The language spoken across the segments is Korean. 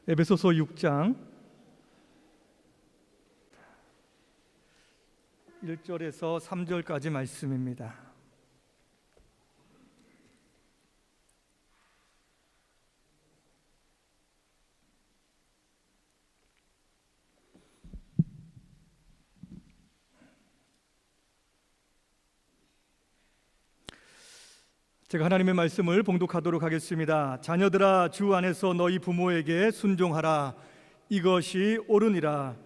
에베소서 6장 1절에서 3절까지 말씀입니다. 제가 하나님의 말씀을 봉독하도록 하겠습니다. 자녀들아, 주 안에서 너희 부모에게 순종하라. 이것이 옳으니라.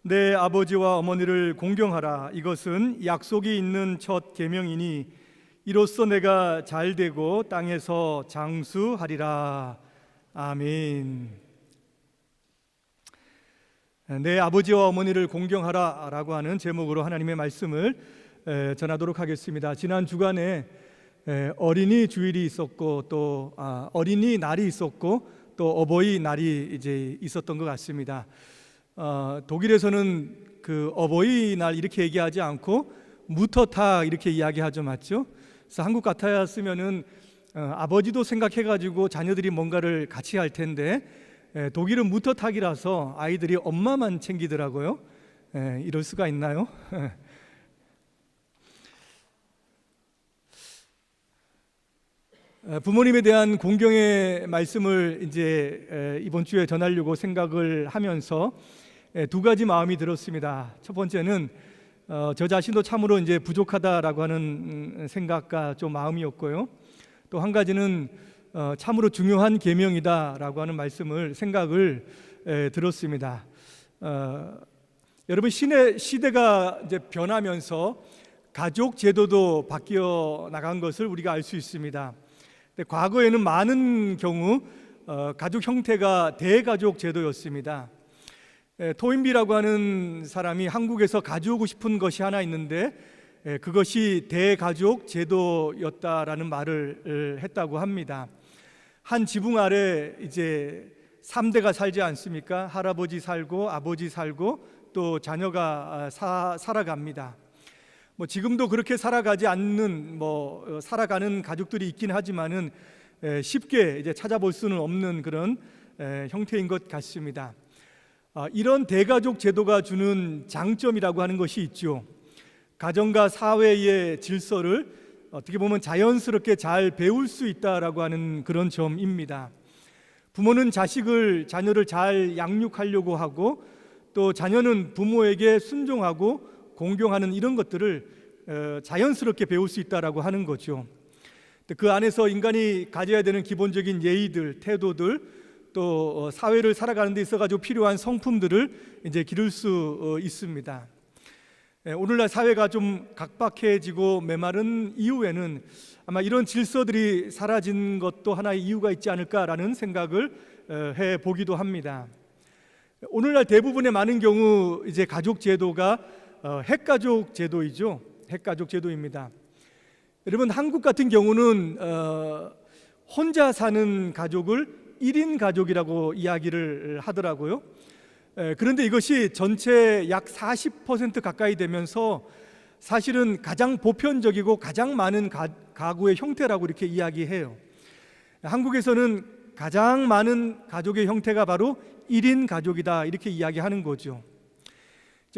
내 아버지와 어머니를 공경하라. 이것은 약속이 있는 첫 계명이니 이로써 내가 잘되고 땅에서 장수하리라. 아멘. 내 아버지와 어머니를 공경하라 라고 하는 제목으로 하나님의 말씀을 전하도록 하겠습니다. 지난 주간에 어린이 주일이 있었고 또 어린이 날이 있었고 또 어버이 날이 이제 있었던 것 같습니다. 독일에서는 그 어버이날 이렇게 얘기하지 않고 무터탁 이렇게 이야기하죠, 맞죠? 그래서 한국 같았으면은 아버지도 생각해가지고 자녀들이 뭔가를 같이 할 텐데 독일은 무터탁이라서 아이들이 엄마만 챙기더라고요. 이럴 수가 있나요? 부모님에 대한 공경의 말씀을 이제 이번 주에 전하려고 생각을 하면서 두 가지 마음이 들었습니다. 첫 번째는 저 자신도 참으로 이제 부족하다라고 하는 생각과 좀 마음이었고요. 또 한 가지는 참으로 중요한 계명이다라고 하는 생각을 들었습니다. 여러분, 시대가 이제 변하면서 가족 제도도 바뀌어 나간 것을 우리가 알 수 있습니다. 과거에는 많은 경우 가족 형태가 대가족 제도였습니다. 토인비라고 하는 사람이 한국에서 가져오고 싶은 것이 하나 있는데 그것이 대가족 제도였다라는 말을 했다고 합니다. 한 지붕 아래 이제 3대가 살지 않습니까? 할아버지 살고 아버지 살고 또 자녀가 살아갑니다. 지금도 그렇게 살아가지 않는 살아가는 가족들이 있긴 하지만은 쉽게 이제 찾아볼 수는 없는 그런 형태인 것 같습니다. 이런 대가족 제도가 주는 장점이라고 하는 것이 있죠. 가정과 사회의 질서를 어떻게 보면 자연스럽게 잘 배울 수 있다라고 하는 그런 점입니다. 부모는 자녀를 잘 양육하려고 하고 또 자녀는 부모에게 순종하고 공경하는 이런 것들을 자연스럽게 배울 수 있다라고 하는 거죠. 그 안에서 인간이 가져야 되는 기본적인 예의들, 태도들, 또 사회를 살아가는 데 있어가지고 필요한 성품들을 이제 기를 수 있습니다. 오늘날 사회가 좀 각박해지고 메마른 이후에는 아마 이런 질서들이 사라진 것도 하나의 이유가 있지 않을까라는 생각을 해 보기도 합니다. 오늘날 대부분의 많은 경우 이제 가족 제도가 핵가족 제도이죠. 핵가족 제도입니다. 여러분, 한국 같은 경우는 혼자 사는 가족을 1인 가족이라고 이야기를 하더라고요. 그런데 이것이 전체 약 40% 가까이 되면서 사실은 가장 보편적이고 가장 많은 가구의 형태라고 이렇게 이야기해요. 한국에서는 가장 많은 가족의 형태가 바로 1인 가족이다 이렇게 이야기하는 거죠.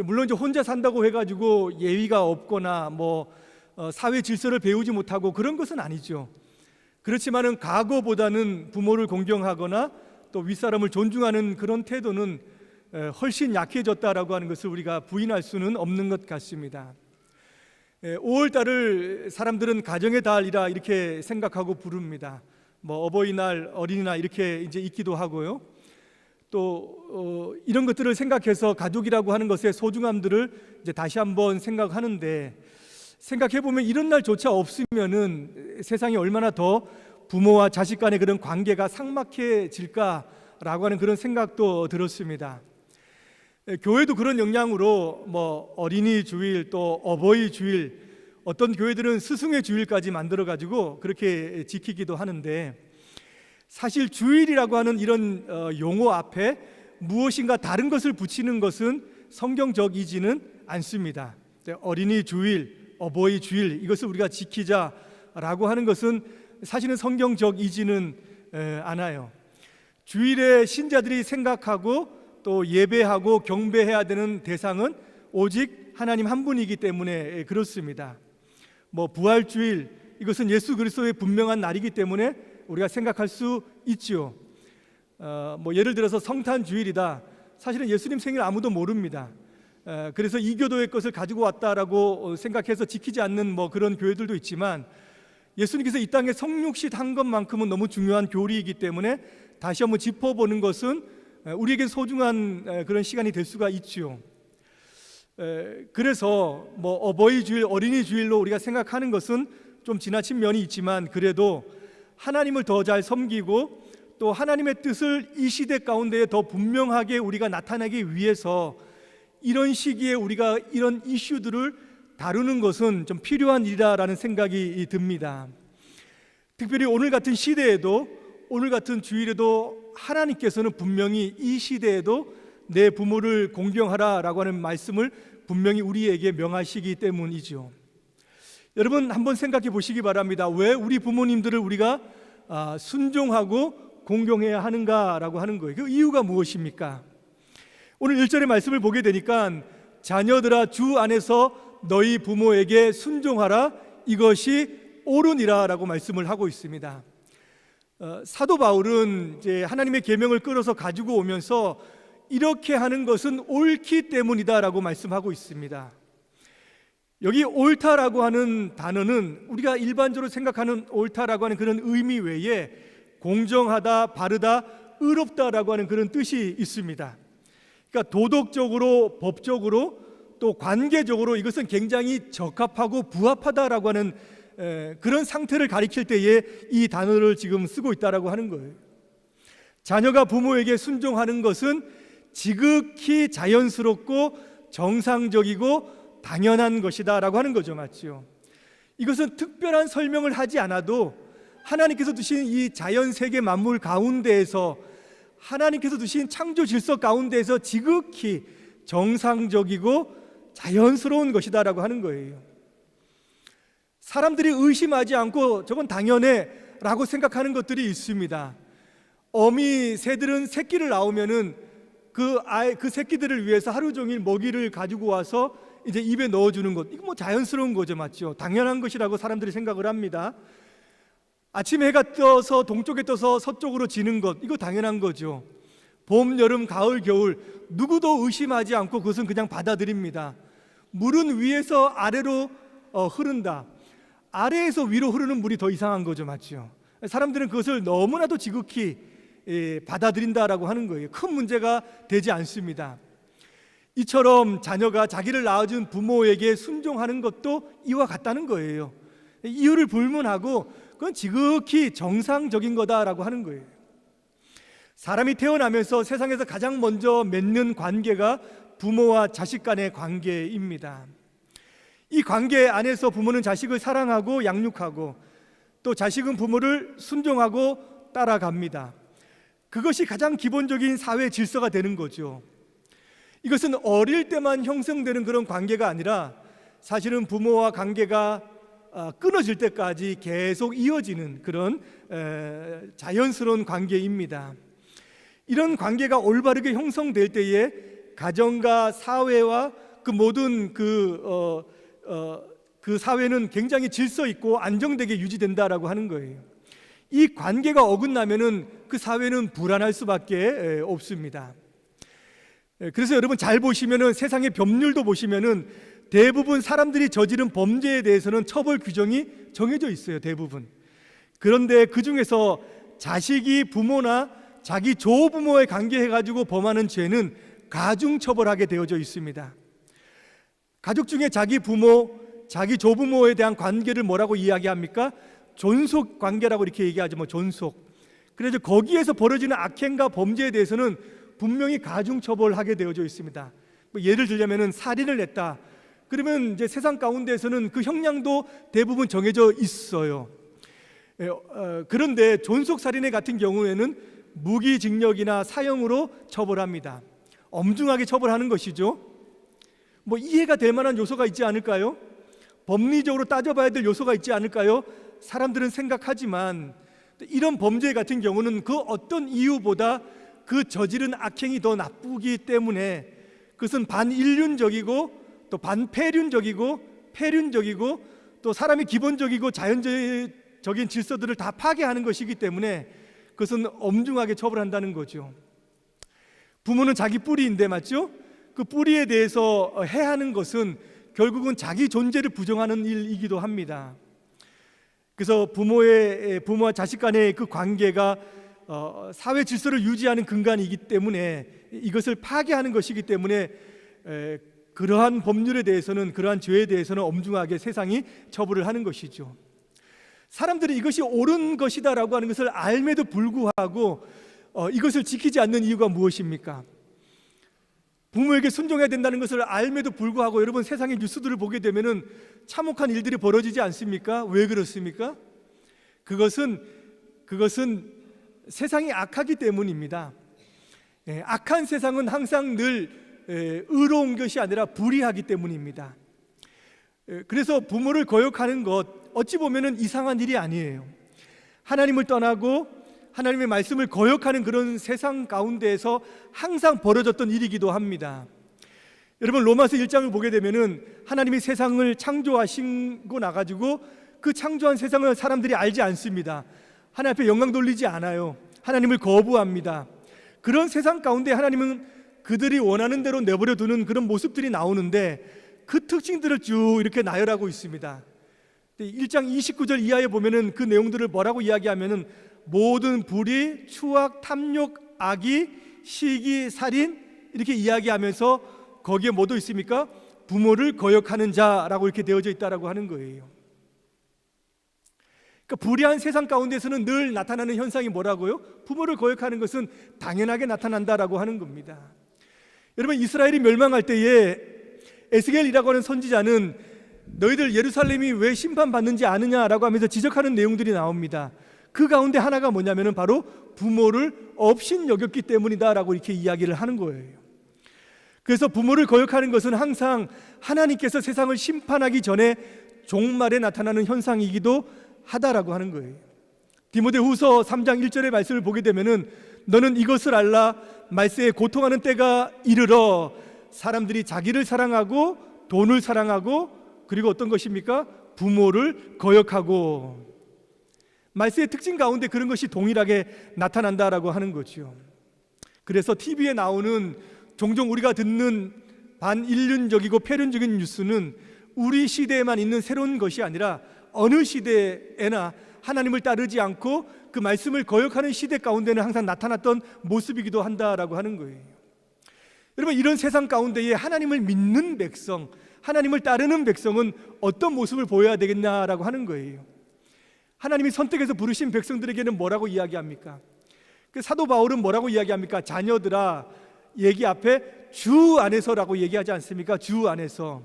물론 이제 혼자 산다고 해가지고 예의가 없거나 사회 질서를 배우지 못하고 그런 것은 아니죠. 그렇지만은 과거보다는 부모를 공경하거나 또 윗사람을 존중하는 그런 태도는 훨씬 약해졌다라고 하는 것을 우리가 부인할 수는 없는 것 같습니다. 5월달을 사람들은 가정의 달이라 이렇게 생각하고 부릅니다. 어버이날, 어린이날 이렇게 이제 있기도 하고요. 또 이런 것들을 생각해서 가족이라고 하는 것의 소중함들을 이제 다시 한번 생각하는데, 생각해 보면 이런 날조차 없으면은 세상이 얼마나 더 부모와 자식 간의 그런 관계가 삭막해질까라고 하는 그런 생각도 들었습니다. 교회도 그런 영향으로 어린이 주일 또 어버이 주일, 어떤 교회들은 스승의 주일까지 만들어 가지고 그렇게 지키기도 하는데, 사실 주일이라고 하는 이런 용어 앞에 무엇인가 다른 것을 붙이는 것은 성경적이지는 않습니다. 어린이 주일, 어버이 주일 이것을 우리가 지키자라고 하는 것은 사실은 성경적이지는 않아요. 주일에 신자들이 생각하고 또 예배하고 경배해야 되는 대상은 오직 하나님 한 분이기 때문에 그렇습니다. 부활주일, 이것은 예수 그리스도의 분명한 날이기 때문에 우리가 생각할 수 있지요. 예를 들어서 성탄주일이다. 사실은 예수님 생일 아무도 모릅니다. 그래서 이 교도의 것을 가지고 왔다라고 생각해서 지키지 않는 그런 교회들도 있지만, 예수님께서 이 땅에 성육신 한 것만큼은 너무 중요한 교리이기 때문에 다시 한번 짚어보는 것은 우리에게 소중한 그런 시간이 될 수가 있지요. 그래서 어버이 주일, 어린이 주일로 우리가 생각하는 것은 좀 지나친 면이 있지만, 그래도 하나님을 더 잘 섬기고 또 하나님의 뜻을 이 시대 가운데에 더 분명하게 우리가 나타내기 위해서 이런 시기에 우리가 이런 이슈들을 다루는 것은 좀 필요한 일이라는 생각이 듭니다. 특별히 오늘 같은 시대에도, 오늘 같은 주일에도 하나님께서는 분명히 이 시대에도 내 부모를 공경하라라고 하는 말씀을 분명히 우리에게 명하시기 때문이죠. 여러분 한번 생각해 보시기 바랍니다. 왜 우리 부모님들을 우리가 순종하고 공경해야 하는가라고 하는 거예요. 그 이유가 무엇입니까? 오늘 1절의 말씀을 보게 되니까 자녀들아 주 안에서 너희 부모에게 순종하라, 이것이 옳으니라 라고 말씀을 하고 있습니다. 사도 바울은 이제 하나님의 계명을 끌어서 가지고 오면서 이렇게 하는 것은 옳기 때문이다 라고 말씀하고 있습니다. 여기 옳다라고 하는 단어는 우리가 일반적으로 생각하는 옳다라고 하는 그런 의미 외에 공정하다, 바르다, 의롭다라고 하는 그런 뜻이 있습니다. 그러니까 도덕적으로, 법적으로, 또 관계적으로 이것은 굉장히 적합하고 부합하다라고 하는 그런 상태를 가리킬 때에 이 단어를 지금 쓰고 있다라고 하는 거예요. 자녀가 부모에게 순종하는 것은 지극히 자연스럽고 정상적이고 당연한 것이다라고 하는 거죠. 맞죠? 이것은 특별한 설명을 하지 않아도 하나님께서 두신 이 자연세계 만물 가운데에서, 하나님께서 두신 창조 질서 가운데에서 지극히 정상적이고 자연스러운 것이다라고 하는 거예요. 사람들이 의심하지 않고 저건 당연해 라고 생각하는 것들이 있습니다. 어미 새들은 새끼를 낳으면은 그 새끼들을 위해서 하루 종일 먹이를 가지고 와서 이제 입에 넣어주는 것, 이거 자연스러운 거죠. 맞죠? 당연한 것이라고 사람들이 생각을 합니다. 아침에 해가 떠서 동쪽에 떠서 서쪽으로 지는 것, 이거 당연한 거죠. 봄, 여름, 가을, 겨울 누구도 의심하지 않고 그것은 그냥 받아들입니다. 물은 위에서 아래로 흐른다. 아래에서 위로 흐르는 물이 더 이상한 거죠. 맞죠? 사람들은 그것을 너무나도 지극히 받아들인다라고 하는 거예요. 큰 문제가 되지 않습니다. 이처럼 자녀가 자기를 낳아준 부모에게 순종하는 것도 이와 같다는 거예요. 이유를 불문하고 그건 지극히 정상적인 거다라고 하는 거예요. 사람이 태어나면서 세상에서 가장 먼저 맺는 관계가 부모와 자식 간의 관계입니다. 이 관계 안에서 부모는 자식을 사랑하고 양육하고 또 자식은 부모를 순종하고 따라갑니다. 그것이 가장 기본적인 사회 질서가 되는 거죠. 이것은 어릴 때만 형성되는 그런 관계가 아니라 사실은 부모와 관계가 끊어질 때까지 계속 이어지는 그런 자연스러운 관계입니다. 이런 관계가 올바르게 형성될 때에 가정과 사회와 그 모든 그 사회는 굉장히 질서 있고 안정되게 유지된다라고 하는 거예요. 이 관계가 어긋나면은 그 사회는 불안할 수밖에 없습니다. 그래서 여러분 잘 보시면은 세상의 법률도 보시면은 대부분 사람들이 저지른 범죄에 대해서는 처벌 규정이 정해져 있어요. 대부분. 그런데 그 중에서 자식이 부모나 자기 조부모에 관계해가지고 범하는 죄는 가중처벌하게 되어져 있습니다. 가족 중에 자기 부모, 자기 조부모에 대한 관계를 뭐라고 이야기합니까? 존속 관계라고 이렇게 얘기하죠. 존속. 그래서 거기에서 벌어지는 악행과 범죄에 대해서는 분명히 가중처벌하게 되어져 있습니다. 예를 들자면은 살인을 했다. 그러면 이제 세상 가운데에서는 그 형량도 대부분 정해져 있어요. 그런데 존속살인의 같은 경우에는 무기징역이나 사형으로 처벌합니다. 엄중하게 처벌하는 것이죠. 이해가 될 만한 요소가 있지 않을까요? 법리적으로 따져봐야 될 요소가 있지 않을까요? 사람들은 생각하지만 이런 범죄 같은 경우는 그 어떤 이유보다 그 저지른 악행이 더 나쁘기 때문에 그것은 반인륜적이고 또 반폐륜적이고 폐륜적이고 또 사람의 기본적이고 자연적인 질서들을 다 파괴하는 것이기 때문에 그것은 엄중하게 처벌한다는 거죠. 부모는 자기 뿌리인데 맞죠? 그 뿌리에 대해서 해하는 것은 결국은 자기 존재를 부정하는 일이기도 합니다. 그래서 부모와 자식 간의 그 관계가 사회 질서를 유지하는 근간이기 때문에 이것을 파괴하는 것이기 때문에 그러한 법률에 대해서는, 그러한 죄에 대해서는 엄중하게 세상이 처벌을 하는 것이죠. 사람들이 이것이 옳은 것이다라고 하는 것을 알매도 불구하고 이것을 지키지 않는 이유가 무엇입니까? 부모에게 순종해야 된다는 것을 알매도 불구하고 여러분 세상의 뉴스들을 보게 되면은 참혹한 일들이 벌어지지 않습니까? 왜 그렇습니까? 그것은 세상이 악하기 때문입니다. 악한 세상은 항상 늘 의로운 것이 아니라 불의하기 때문입니다. 그래서 부모를 거역하는 것 어찌 보면은 이상한 일이 아니에요. 하나님을 떠나고 하나님의 말씀을 거역하는 그런 세상 가운데에서 항상 벌어졌던 일이기도 합니다. 여러분 로마서 1장을 보게 되면은 하나님이 세상을 창조하시고 나가지고 그 창조한 세상을 사람들이 알지 않습니다. 하나님 앞에 영광 돌리지 않아요. 하나님을 거부합니다. 그런 세상 가운데 하나님은 그들이 원하는 대로 내버려 두는 그런 모습들이 나오는데 그 특징들을 쭉 이렇게 나열하고 있습니다. 1장 29절 이하에 보면은 그 내용들을 뭐라고 이야기하면은 모든 불의, 추악, 탐욕, 악의, 시기, 살인 이렇게 이야기하면서 거기에 뭐도 있습니까? 부모를 거역하는 자라고 이렇게 되어져 있다라고 하는 거예요. 그러니까 불의한 세상 가운데서는 늘 나타나는 현상이 뭐라고요? 부모를 거역하는 것은 당연하게 나타난다라고 하는 겁니다. 여러분 이스라엘이 멸망할 때에 에스겔이라고 하는 선지자는 너희들 예루살렘이 왜 심판받는지 아느냐라고 하면서 지적하는 내용들이 나옵니다. 그 가운데 하나가 뭐냐면은 바로 부모를 업신여겼기 때문이다라고 이렇게 이야기를 하는 거예요. 그래서 부모를 거역하는 것은 항상 하나님께서 세상을 심판하기 전에 종말에 나타나는 현상이기도 하다라고 하는 거예요. 디모데후서 3장 1절의 말씀을 보게 되면은 너는 이것을 알라 말세에 고통하는 때가 이르러 사람들이 자기를 사랑하고 돈을 사랑하고 그리고 어떤 것입니까? 부모를 거역하고 말세의 특징 가운데 그런 것이 동일하게 나타난다라고 하는 거죠. 그래서 TV에 나오는 종종 우리가 듣는 반인륜적이고 폐륜적인 뉴스는 우리 시대에만 있는 새로운 것이 아니라 어느 시대에나 하나님을 따르지 않고 그 말씀을 거역하는 시대 가운데는 항상 나타났던 모습이기도 한다라고 하는 거예요. 여러분 이런 세상 가운데에 하나님을 믿는 백성, 하나님을 따르는 백성은 어떤 모습을 보여야 되겠냐라고 하는 거예요. 하나님이 선택해서 부르신 백성들에게는 뭐라고 이야기합니까? 그 사도 바울은 뭐라고 이야기합니까? 자녀들아 얘기 앞에 주 안에서라고 얘기하지 않습니까? 주 안에서.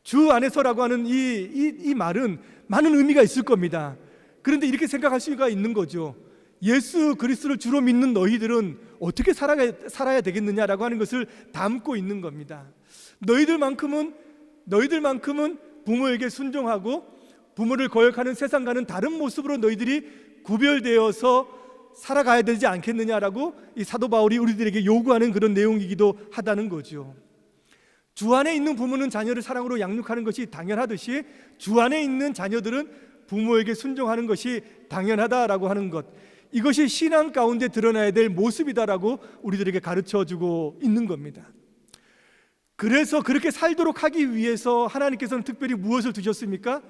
주 안에서라고 하는 이 말은 많은 의미가 있을 겁니다. 그런데 이렇게 생각할 수가 있는 거죠. 예수 그리스도를 주로 믿는 너희들은 어떻게 살아야 되겠느냐라고 하는 것을 담고 있는 겁니다. 너희들만큼은 부모에게 순종하고 부모를 거역하는 세상과는 다른 모습으로 너희들이 구별되어서 살아가야 되지 않겠느냐라고 이 사도 바울이 우리들에게 요구하는 그런 내용이기도 하다는 거죠. 주 안에 있는 부모는 자녀를 사랑으로 양육하는 것이 당연하듯이 주 안에 있는 자녀들은 부모에게 순종하는 것이 당연하다라고 하는 것, 이것이 신앙 가운데 드러나야 될 모습이다라고 우리들에게 가르쳐주고 있는 겁니다. 그래서 그렇게 살도록 하기 위해서 하나님께서는 특별히 무엇을 두셨습니까?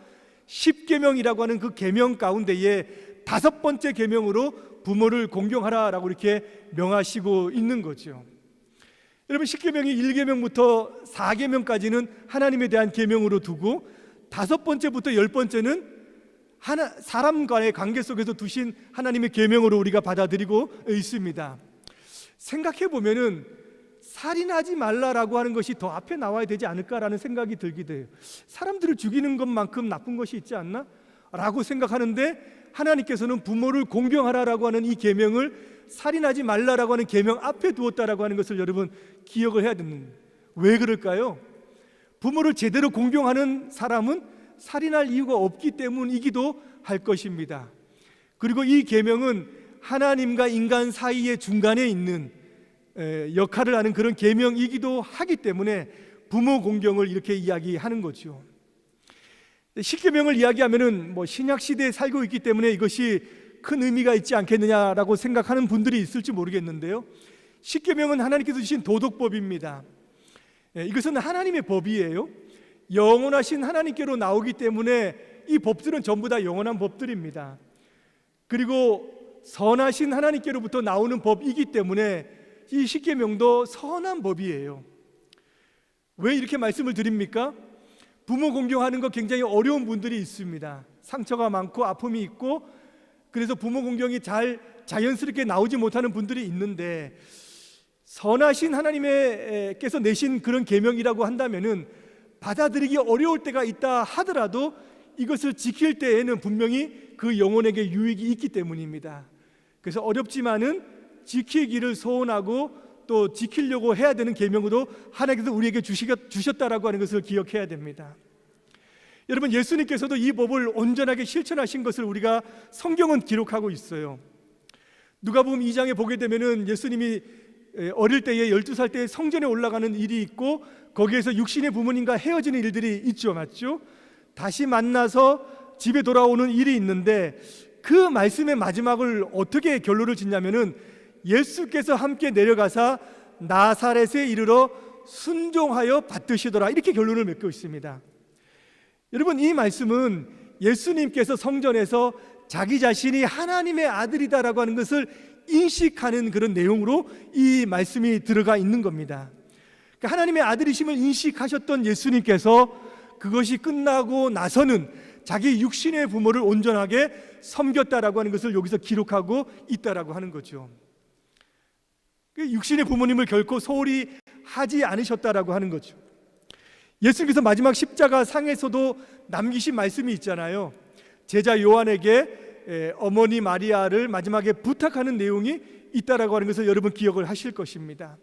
10계명이라고 하는 그 계명 가운데에 5번째 계명으로 부모를 공경하라라고 이렇게 명하시고 있는 거죠. 여러분 10계명이 1계명부터 4계명까지는 하나님에 대한 계명으로 두고 5번째부터 10번째는 사람 간의 관계 속에서 두신 하나님의 계명으로 우리가 받아들이고 있습니다. 생각해 보면은 살인하지 말라라고 하는 것이 더 앞에 나와야 되지 않을까라는 생각이 들기도 해요. 사람들을 죽이는 것만큼 나쁜 것이 있지 않나? 라고 생각하는데 하나님께서는 부모를 공경하라라고 하는 이 계명을 살인하지 말라라고 하는 계명 앞에 두었다라고 하는 것을 여러분 기억을 해야 됩니다. 왜 그럴까요? 부모를 제대로 공경하는 사람은 살인할 이유가 없기 때문이기도 할 것입니다. 그리고 이 계명은 하나님과 인간 사이의 중간에 있는 역할을 하는 그런 계명이기도 하기 때문에 부모 공경을 이렇게 이야기하는 거죠. 십계명을 이야기하면은 신약 시대에 살고 있기 때문에 이것이 큰 의미가 있지 않겠느냐라고 생각하는 분들이 있을지 모르겠는데요. 십계명은 하나님께서 주신 도덕법입니다. 이것은 하나님의 법이에요. 영원하신 하나님께로 나오기 때문에 이 법들은 전부 다 영원한 법들입니다. 그리고 선하신 하나님께로부터 나오는 법이기 때문에 이 십계명도 선한 법이에요. 왜 이렇게 말씀을 드립니까? 부모 공경하는 거 굉장히 어려운 분들이 있습니다. 상처가 많고 아픔이 있고 그래서 부모 공경이 자연스럽게 나오지 못하는 분들이 있는데, 선하신 하나님께서 내신 그런 계명이라고 한다면은 받아들이기 어려울 때가 있다 하더라도 이것을 지킬 때에는 분명히 그 영혼에게 유익이 있기 때문입니다. 그래서 어렵지만은 지키기를 소원하고 또 지키려고 해야 되는 계명으로 하나님께서 우리에게 주셨다라고 하는 것을 기억해야 됩니다. 여러분, 예수님께서도 이 법을 온전하게 실천하신 것을 우리가 성경은 기록하고 있어요. 누가복음 2장에 보게 되면은 예수님이 어릴 때에 12살 때 성전에 올라가는 일이 있고 거기에서 육신의 부모님과 헤어지는 일들이 있죠, 맞죠? 다시 만나서 집에 돌아오는 일이 있는데 그 말씀의 마지막을 어떻게 결론을 짓냐면은 예수께서 함께 내려가사 나사렛에 이르러 순종하여 받드시더라, 이렇게 결론을 맺고 있습니다. 여러분, 이 말씀은 예수님께서 성전에서 자기 자신이 하나님의 아들이다라고 하는 것을 인식하는 그런 내용으로 이 말씀이 들어가 있는 겁니다. 그러니까 하나님의 아들이심을 인식하셨던 예수님께서 그것이 끝나고 나서는 자기 육신의 부모를 온전하게 섬겼다라고 하는 것을 여기서 기록하고 있다라고 하는 거죠. 육신의 부모님을 결코 소홀히 하지 않으셨다라고 하는 거죠. 예수님께서 마지막 십자가 상에서도 남기신 말씀이 있잖아요. 제자 요한에게 어머니 마리아를 마지막에 부탁하는 내용이 있다라고 하는 것을 여러분 기억을 하실 것입니다.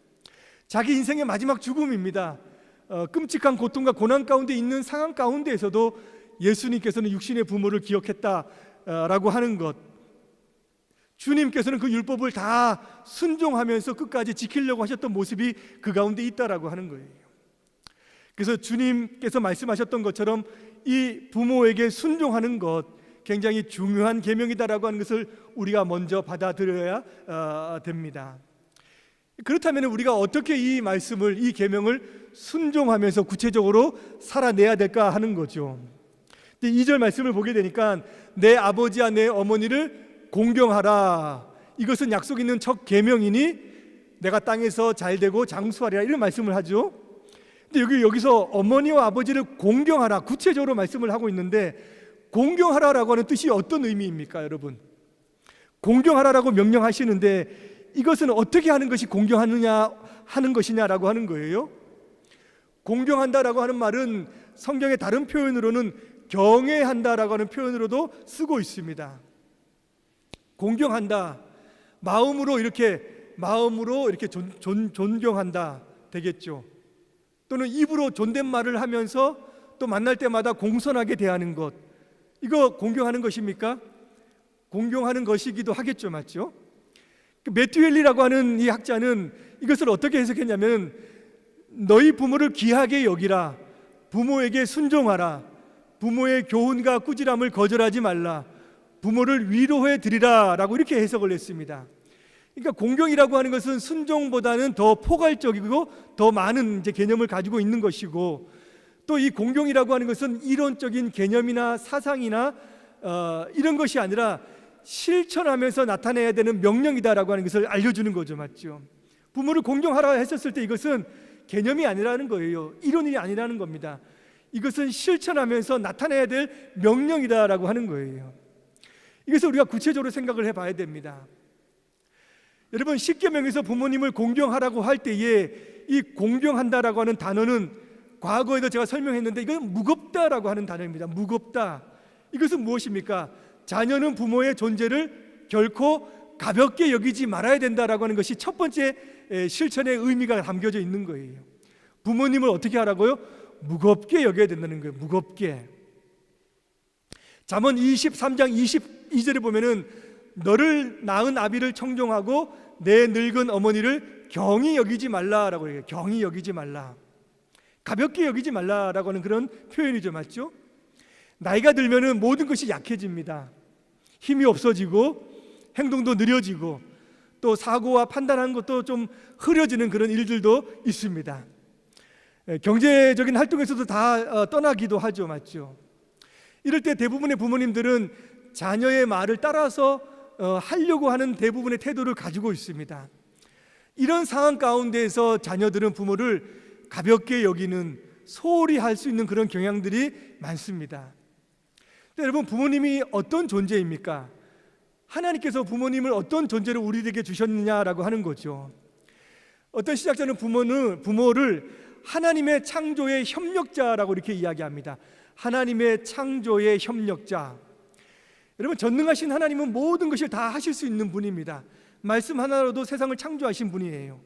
자기 인생의 마지막 죽음입니다. 끔찍한 고통과 고난 가운데 있는 상황 가운데에서도 예수님께서는 육신의 부모를 기억했다라고 하는 것, 주님께서는 그 율법을 다 순종하면서 끝까지 지키려고 하셨던 모습이 그 가운데 있다라고 하는 거예요. 그래서 주님께서 말씀하셨던 것처럼 이 부모에게 순종하는 것 굉장히 중요한 계명이다라고 하는 것을 우리가 먼저 받아들여야 됩니다. 그렇다면 우리가 어떻게 이 말씀을, 이 계명을 순종하면서 구체적으로 살아내야 될까 하는 거죠. 2절 말씀을 보게 되니까 내 아버지와 내 어머니를 공경하라, 이것은 약속 있는 첫 계명이니 내가 땅에서 잘되고 장수하리라, 이런 말씀을 하죠. 근데 여기서 어머니와 아버지를 공경하라, 구체적으로 말씀을 하고 있는데 공경하라라고 하는 뜻이 어떤 의미입니까, 여러분? 공경하라라고 명령하시는데 이것은 어떻게 하는 것이 공경하느냐 하는 것이냐라고 하는 거예요. 공경한다라고 하는 말은 성경의 다른 표현으로는 경외한다라고 하는 표현으로도 쓰고 있습니다. 공경한다, 마음으로 이렇게 존경한다 되겠죠. 또는 입으로 존댓말을 하면서 또 만날 때마다 공손하게 대하는 것, 이거 공경하는 것입니까? 공경하는 것이기도 하겠죠, 맞죠? 매튜 헨리라고 하는 이 학자는 이것을 어떻게 해석했냐면, 너희 부모를 귀하게 여기라, 부모에게 순종하라, 부모의 교훈과 꾸지람을 거절하지 말라, 부모를 위로해 드리라 라고 이렇게 해석을 했습니다. 그러니까 공경이라고 하는 것은 순종보다는 더 포괄적이고 더 많은 개념을 가지고 있는 것이고, 또 이 공경이라고 하는 것은 이론적인 개념이나 사상이나 이런 것이 아니라 실천하면서 나타내야 되는 명령이다라고 하는 것을 알려주는 거죠, 맞죠? 부모를 공경하라 했었을 때 이것은 개념이 아니라는 거예요. 이론이 아니라는 겁니다. 이것은 실천하면서 나타내야 될 명령이다라고 하는 거예요. 이것을 우리가 구체적으로 생각을 해봐야 됩니다. 여러분, 십계명에서 부모님을 공경하라고 할 때에 이 공경한다라고 하는 단어는 과거에도 제가 설명했는데 이건 무겁다라고 하는 단어입니다. 무겁다. 이것은 무엇입니까? 자녀는 부모의 존재를 결코 가볍게 여기지 말아야 된다라고 하는 것이 첫 번째 실천의 의미가 담겨져 있는 거예요. 부모님을 어떻게 하라고요? 무겁게 여겨야 된다는 거예요. 무겁게. 잠언 23장 22절에 보면은 너를 낳은 아비를 청종하고 내 늙은 어머니를 경히 여기지 말라라고 해요. 경히 여기지 말라. 가볍게 여기지 말라라고 하는 그런 표현이죠. 맞죠? 나이가 들면은 모든 것이 약해집니다. 힘이 없어지고 행동도 느려지고 또 사고와 판단하는 것도 좀 흐려지는 그런 일들도 있습니다. 경제적인 활동에서도 다 떠나기도 하죠. 맞죠? 이럴 때 대부분의 부모님들은 자녀의 말을 따라서 하려고 하는 대부분의 태도를 가지고 있습니다. 이런 상황 가운데에서 자녀들은 부모를 가볍게 여기는, 소홀히 할 수 있는 그런 경향들이 많습니다. 여러분, 부모님이 어떤 존재입니까? 하나님께서 부모님을 어떤 존재로 우리에게 주셨느냐라고 하는 거죠. 어떤 시작자는 부모를 하나님의 창조의 협력자라고 이렇게 이야기합니다. 하나님의 창조의 협력자. 여러분, 전능하신 하나님은 모든 것을 다 하실 수 있는 분입니다. 말씀 하나로도 세상을 창조하신 분이에요.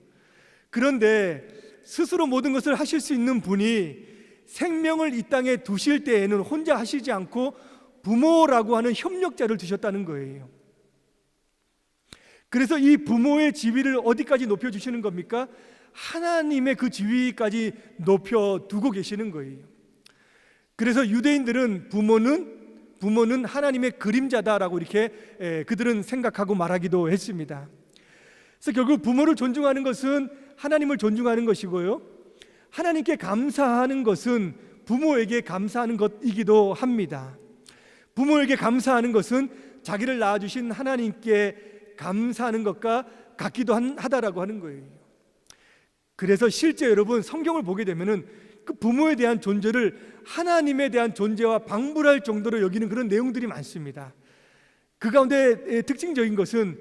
그런데 스스로 모든 것을 하실 수 있는 분이 생명을 이 땅에 두실 때에는 혼자 하시지 않고 부모라고 하는 협력자를 두셨다는 거예요. 그래서 이 부모의 지위를 어디까지 높여주시는 겁니까? 하나님의 그 지위까지 높여두고 계시는 거예요. 그래서 유대인들은 부모는 하나님의 그림자다라고 이렇게 그들은 생각하고 말하기도 했습니다. 그래서 결국 부모를 존중하는 것은 하나님을 존중하는 것이고요, 하나님께 감사하는 것은 부모에게 감사하는 것이기도 합니다. 부모에게 감사하는 것은 자기를 낳아주신 하나님께 감사하는 것과 같기도 하다라고 하는 거예요. 그래서 실제 여러분, 성경을 보게 되면은 그 부모에 대한 존재를 하나님에 대한 존재와 방불할 정도로 여기는 그런 내용들이 많습니다. 그 가운데 특징적인 것은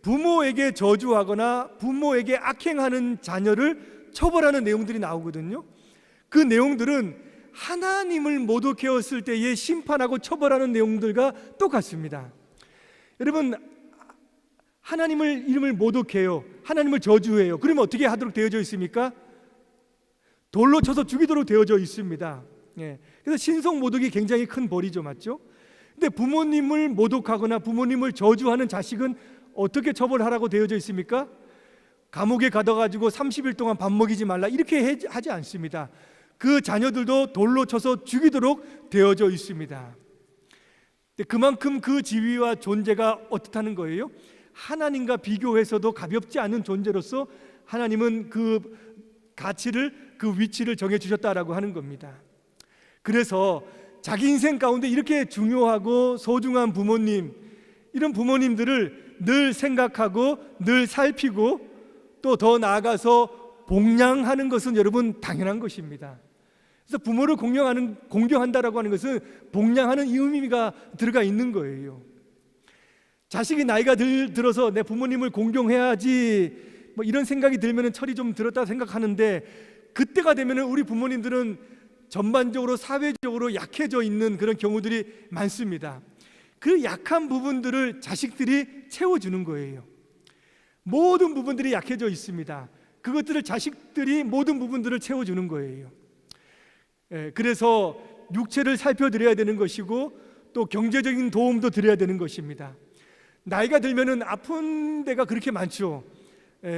부모에게 저주하거나 부모에게 악행하는 자녀를 처벌하는 내용들이 나오거든요. 그 내용들은 하나님을 모독해왔을 때에 심판하고 처벌하는 내용들과 똑같습니다. 여러분, 하나님을 이름을 모독해요, 하나님을 저주해요. 그러면 어떻게 하도록 되어져 있습니까? 돌로 쳐서 죽이도록 되어져 있습니다. 그래서 신성 모독이 굉장히 큰 벌이죠. 맞죠? 근데 부모님을 모독하거나 부모님을 저주하는 자식은 어떻게 처벌하라고 되어져 있습니까? 감옥에 가둬가지고 30일 동안 밥 먹이지 말라, 이렇게 하지 않습니다. 그 자녀들도 돌로 쳐서 죽이도록 되어져 있습니다. 그만큼 그 지위와 존재가 어떻다는 거예요? 하나님과 비교해서도 가볍지 않은 존재로서 하나님은 그 가치를, 그 위치를 정해주셨다라고 하는 겁니다. 그래서 자기 인생 가운데 이렇게 중요하고 소중한 부모님, 이런 부모님들을 늘 생각하고 늘 살피고 또 더 나아가서 복양하는 것은 여러분 당연한 것입니다. 그래서 부모를 공경한다라고 하는 것은 복양하는 이 의미가 들어가 있는 거예요. 자식이 나이가 들어서 내 부모님을 공경해야지 뭐 이런 생각이 들면 철이 좀 들었다 생각하는데, 그때가 되면 우리 부모님들은 전반적으로 사회적으로 약해져 있는 그런 경우들이 많습니다. 그 약한 부분들을 자식들이 채워주는 거예요. 모든 부분들이 약해져 있습니다. 그것들을 자식들이 모든 부분들을 채워주는 거예요. 그래서 육체를 살펴드려야 되는 것이고 또 경제적인 도움도 드려야 되는 것입니다. 나이가 들면은 아픈 데가 그렇게 많죠.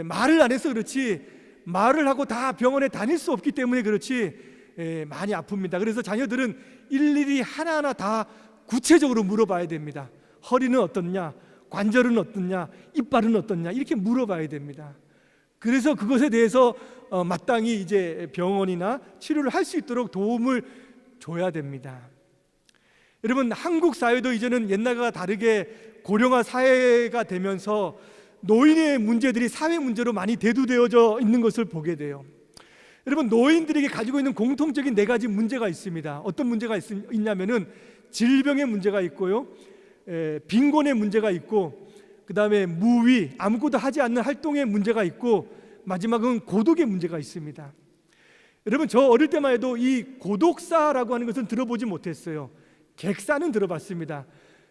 말을 안 해서 그렇지, 말을 하고 다 병원에 다닐 수 없기 때문에 그렇지 많이 아픕니다. 그래서 자녀들은 일일이 하나하나 다 구체적으로 물어봐야 됩니다. 허리는 어떻냐, 관절은 어떻냐, 이빨은 어떻냐, 이렇게 물어봐야 됩니다. 그래서 그것에 대해서 마땅히 이제 병원이나 치료를 할 수 있도록 도움을 줘야 됩니다. 여러분, 한국 사회도 이제는 옛날과 다르게 고령화 사회가 되면서 노인의 문제들이 사회 문제로 많이 대두되어져 있는 것을 보게 돼요. 여러분, 노인들에게 가지고 있는 공통적인 4가지 문제가 있습니다. 어떤 문제가 있냐면은 질병의 문제가 있고요, 빈곤의 문제가 있고, 그 다음에 무위, 아무것도 하지 않는 활동의 문제가 있고, 마지막은 고독의 문제가 있습니다. 여러분, 저 어릴 때만 해도 이 고독사라고 하는 것은 들어보지 못했어요. 객사는 들어봤습니다.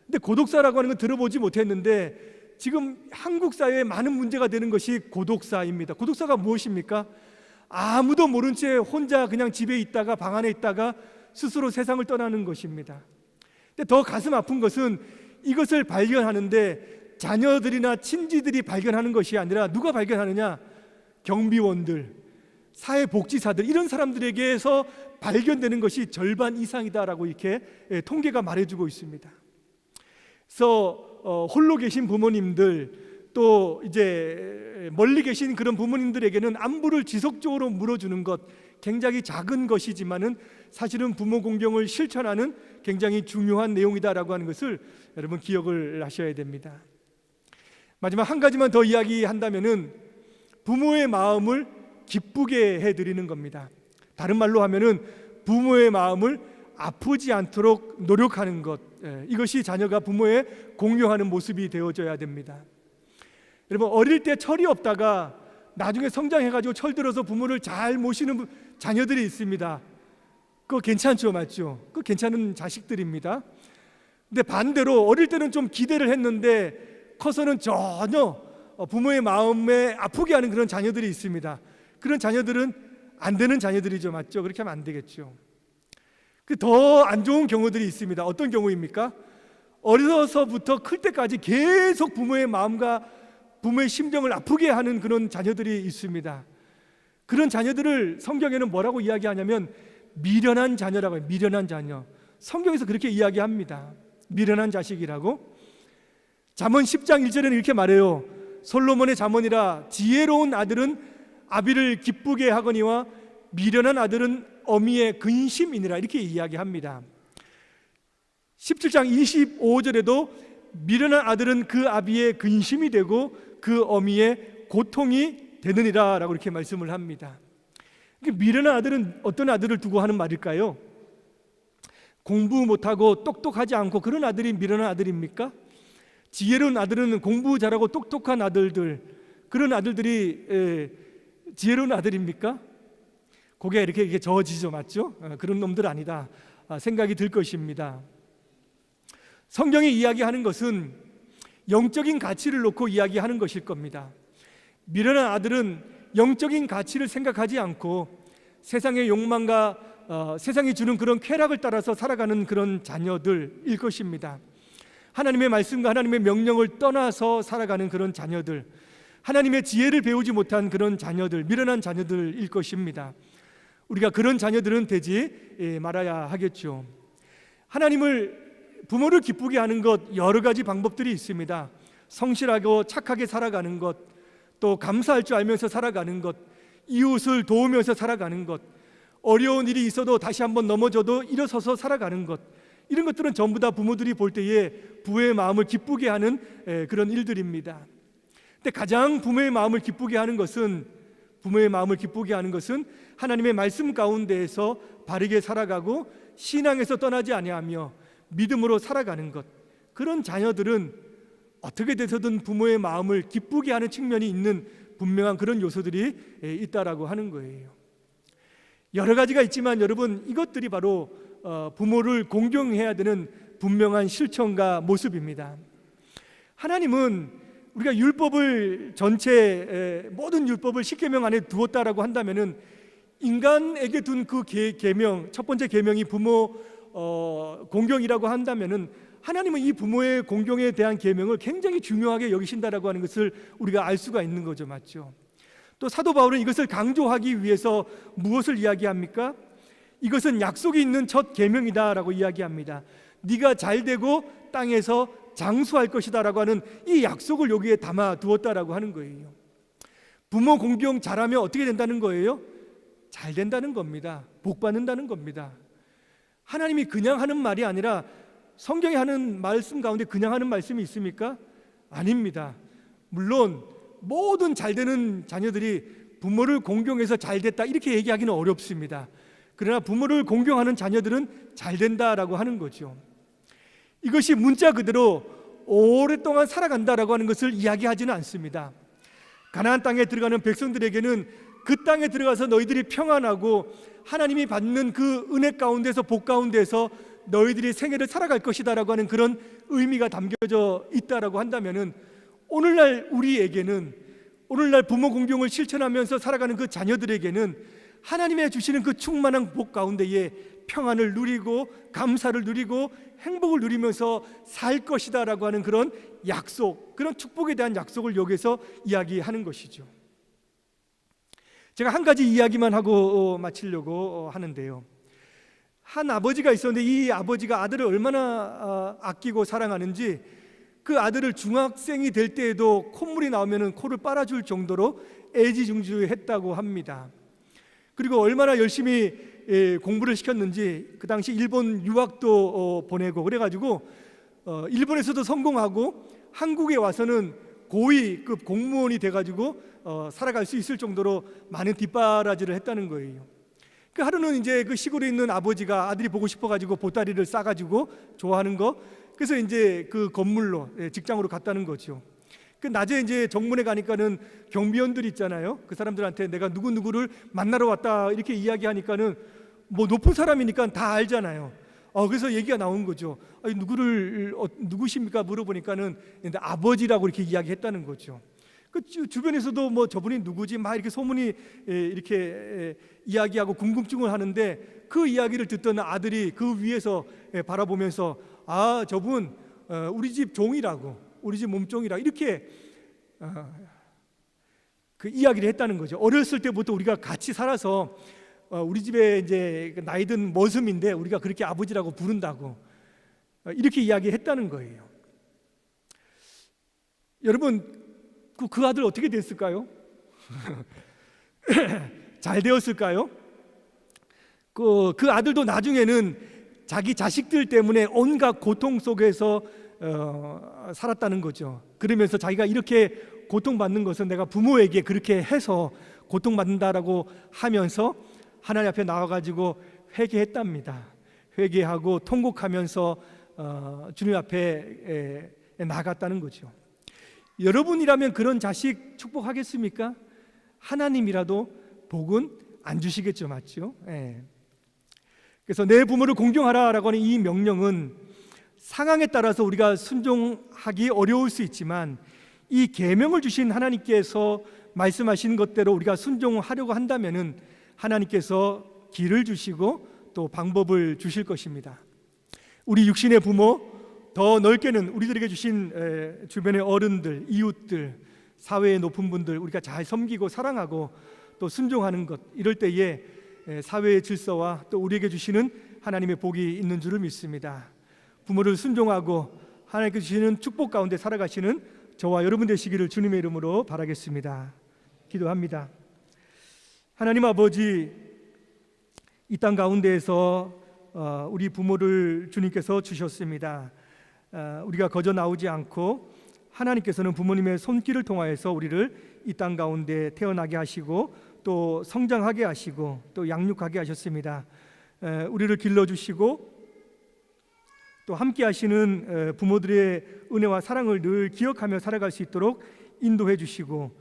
근데 고독사라고 하는 건 들어보지 못했는데 지금 한국 사회에 많은 문제가 되는 것이 고독사입니다. 고독사가 무엇입니까? 아무도 모른 채 혼자 그냥 집에 있다가 방 안에 있다가 스스로 세상을 떠나는 것입니다. 근데 더 가슴 아픈 것은 이것을 발견하는데 자녀들이나 친지들이 발견하는 것이 아니라 누가 발견하느냐? 경비원들, 사회복지사들, 이런 사람들에게서 발견되는 것이 절반 이상이다라고 이렇게 통계가 말해주고 있습니다. 그래서 홀로 계신 부모님들, 또 이제 멀리 계신 그런 부모님들에게는 안부를 지속적으로 물어주는 것, 굉장히 작은 것이지만은 사실은 부모 공경을 실천하는 굉장히 중요한 내용이다라고 하는 것을 여러분 기억을 하셔야 됩니다. 마지막 한 가지만 더 이야기한다면은 부모의 마음을 기쁘게 해드리는 겁니다. 다른 말로 하면은 부모의 마음을 아프지 않도록 노력하는 것, 이것이 자녀가 부모의 공경하는 모습이 되어져야 됩니다. 여러분, 어릴 때 철이 없다가 나중에 성장해가지고 철들어서 부모를 잘 모시는 자녀들이 있습니다. 그거 괜찮죠, 맞죠? 그거 괜찮은 자식들입니다. 근데 반대로 어릴 때는 좀 기대를 했는데 커서는 전혀 부모의 마음에 아프게 하는 그런 자녀들이 있습니다. 그런 자녀들은 안 되는 자녀들이죠, 맞죠? 그렇게 하면 안 되겠죠. 더 안 좋은 경우들이 있습니다. 어떤 경우입니까? 어려서부터 클 때까지 계속 부모의 마음과 부모의 심정을 아프게 하는 그런 자녀들이 있습니다. 그런 자녀들을 성경에는 뭐라고 이야기하냐면 미련한 자녀라고 해요. 미련한 자녀. 성경에서 그렇게 이야기합니다. 미련한 자식이라고. 잠언 10장 1절에는 이렇게 말해요. 솔로몬의 잠언이라 지혜로운 아들은 아비를 기쁘게 하거니와 미련한 아들은 어미의 근심이니라, 이렇게 이야기합니다. 17장 25절에도 미련한 아들은 그 아비의 근심이 되고 그 어미의 고통이 되느니라 라고 이렇게 말씀을 합니다. 미련한 아들은 어떤 아들을 두고 하는 말일까요? 공부 못하고 똑똑하지 않고 그런 아들이 미련한 아들입니까? 지혜로운 아들은 공부 잘하고 똑똑한 아들들, 그런 아들들이 지혜로운 아들입니까? 고개 이렇게 저어지죠, 맞죠? 그런 놈들 아니다 생각이 들 것입니다. 성경이 이야기하는 것은 영적인 가치를 놓고 이야기하는 것일 겁니다. 미련한 아들은 영적인 가치를 생각하지 않고 세상의 욕망과 세상이 주는 그런 쾌락을 따라서 살아가는 그런 자녀들일 것입니다. 하나님의 말씀과 하나님의 명령을 떠나서 살아가는 그런 자녀들, 하나님의 지혜를 배우지 못한 그런 자녀들, 미련한 자녀들일 것입니다. 우리가 그런 자녀들은 되지 말아야 하겠죠. 부모를 기쁘게 하는 것, 여러 가지 방법들이 있습니다. 성실하고 착하게 살아가는 것, 또 감사할 줄 알면서 살아가는 것, 이웃을 도우면서 살아가는 것, 어려운 일이 있어도 다시 한번 넘어져도 일어서서 살아가는 것, 이런 것들은 전부 다 부모들이 볼 때에 부모의 마음을 기쁘게 하는 그런 일들입니다. 근데 가장 부모의 마음을 기쁘게 하는 것은 하나님의 말씀 가운데에서 바르게 살아가고 신앙에서 떠나지 아니하며 믿음으로 살아가는 것, 그런 자녀들은 어떻게 돼서든 부모의 마음을 기쁘게 하는 측면이 있는 분명한 그런 요소들이 있다라고 하는 거예요. 여러 가지가 있지만 여러분, 이것들이 바로 부모를 공경해야 되는 분명한 실천과 모습입니다. 하나님은 우리가 율법을 전체 모든 율법을 10계명 안에 두었다라고 한다면은 인간에게 둔 그 계명, 첫 번째 계명이 부모 공경이라고 한다면은 하나님은 이 부모의 공경에 대한 계명을 굉장히 중요하게 여기신다라고 하는 것을 우리가 알 수가 있는 거죠, 맞죠? 또 사도 바울은 이것을 강조하기 위해서 무엇을 이야기합니까? 이것은 약속이 있는 첫 계명이다라고 이야기합니다. 네가 잘되고 땅에서 장수할 것이다라고 하는 이 약속을 여기에 담아 두었다라고 하는 거예요. 부모 공경 잘하면 어떻게 된다는 거예요? 잘 된다는 겁니다. 복 받는다는 겁니다. 하나님이 그냥 하는 말이 아니라 성경에 하는 말씀 가운데 그냥 하는 말씀이 있습니까? 아닙니다. 물론 모든 잘되는 자녀들이 부모를 공경해서 잘됐다 이렇게 얘기하기는 어렵습니다. 그러나 부모를 공경하는 자녀들은 잘된다라고 하는 거죠. 이것이 문자 그대로 오랫동안 살아간다라고 하는 것을 이야기하지는 않습니다. 가나안 땅에 들어가는 백성들에게는 그 땅에 들어가서 너희들이 평안하고 하나님이 받는 그 은혜 가운데서 복 가운데서 너희들이 생애를 살아갈 것이다라고 하는 그런 의미가 담겨져 있다라고 한다면은 오늘날 우리에게는, 오늘날 부모 공경을 실천하면서 살아가는 그 자녀들에게는 하나님의 주시는 그 충만한 복 가운데에 평안을 누리고 감사를 누리고 행복을 누리면서 살 것이다라고 하는 그런 약속, 그런 축복에 대한 약속을 여기서 이야기하는 것이죠. 제가 한 가지 이야기만 하고 마치려고 하는데요. 한 아버지가 있었는데 이 아버지가 아들을 얼마나 아끼고 사랑하는지 그 아들을 중학생이 될 때에도 콧물이 나오면 코를 빨아줄 정도로 애지중지했다고 합니다. 그리고 얼마나 열심히 공부를 시켰는지 그 당시 일본 유학도 보내고 그래가지고 일본에서도 성공하고 한국에 와서는 고위급 공무원이 돼가지고 살아갈 수 있을 정도로 많은 뒷바라지를 했다는 거예요. 그 하루는 이제 그 시골에 있는 아버지가 아들이 보고 싶어가지고 보따리를 싸가지고 좋아하는 거, 그래서 이제 그 건물로 직장으로 갔다는 거죠. 그 낮에 이제 정문에 가니까는 경비원들이 있잖아요. 그 사람들한테 내가 누구누구를 만나러 왔다 이렇게 이야기하니까는 뭐 높은 사람이니까 다 알잖아요. 그래서 얘기가 나온 거죠. 누구십니까 물어보니까는 아버지라고 이렇게 이야기했다는 거죠. 그 주변에서도 뭐 저분이 누구지 막 이렇게 소문이 이렇게 이야기하고 궁금증을 하는데 그 이야기를 듣던 아들이 그 위에서 바라보면서 저분 우리 집 종이라고, 우리 집 몸종이라 이렇게 그 이야기를 했다는 거죠. 어렸을 때부터 우리가 같이 살아서 우리 집에 이제 나이 든 머슴인데 우리가 그렇게 아버지라고 부른다고 이렇게 이야기했다는 거예요. 여러분 그 아들 어떻게 됐을까요? 잘 되었을까요? 그 아들도 나중에는 자기 자식들 때문에 온갖 고통 속에서 살았다는 거죠. 그러면서 자기가 이렇게 고통받는 것은 내가 부모에게 그렇게 해서 고통받는다라고 하면서 하나님 앞에 나와가지고 회개했답니다. 회개하고 통곡하면서 주님 앞에 나갔다는 거죠. 여러분이라면 그런 자식 축복하겠습니까? 하나님이라도 복은 안 주시겠죠, 맞죠? 그래서 내 부모를 공경하라라고 하는 이 명령은 상황에 따라서 우리가 순종하기 어려울 수 있지만 이 계명을 주신 하나님께서 말씀하신 것대로 우리가 순종하려고 한다면은 하나님께서 길을 주시고 또 방법을 주실 것입니다. 우리 육신의 부모, 더 넓게는 우리들에게 주신 주변의 어른들, 이웃들, 사회의 높은 분들 우리가 잘 섬기고 사랑하고 또 순종하는 것, 이럴 때에 사회의 질서와 또 우리에게 주시는 하나님의 복이 있는 줄을 믿습니다. 부모를 순종하고 하나님께 주시는 축복 가운데 살아가시는 저와 여러분 되시기를 주님의 이름으로 바라겠습니다. 기도합니다. 하나님 아버지, 이 땅 가운데에서 우리 부모를 주님께서 주셨습니다. 우리가 거저 나오지 않고 하나님께서는 부모님의 손길을 통하여서 우리를 이 땅 가운데 태어나게 하시고 또 성장하게 하시고 또 양육하게 하셨습니다. 우리를 길러주시고 또 함께 하시는 부모들의 은혜와 사랑을 늘 기억하며 살아갈 수 있도록 인도해 주시고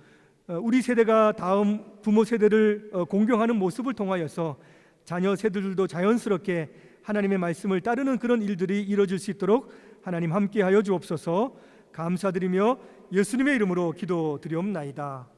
우리 세대가 다음 부모 세대를 공경하는 모습을 통하여서 자녀 세대들도 자연스럽게 하나님의 말씀을 따르는 그런 일들이 이루어질 수 있도록 하나님 함께하여 주옵소서. 감사드리며 예수님의 이름으로 기도드리옵나이다.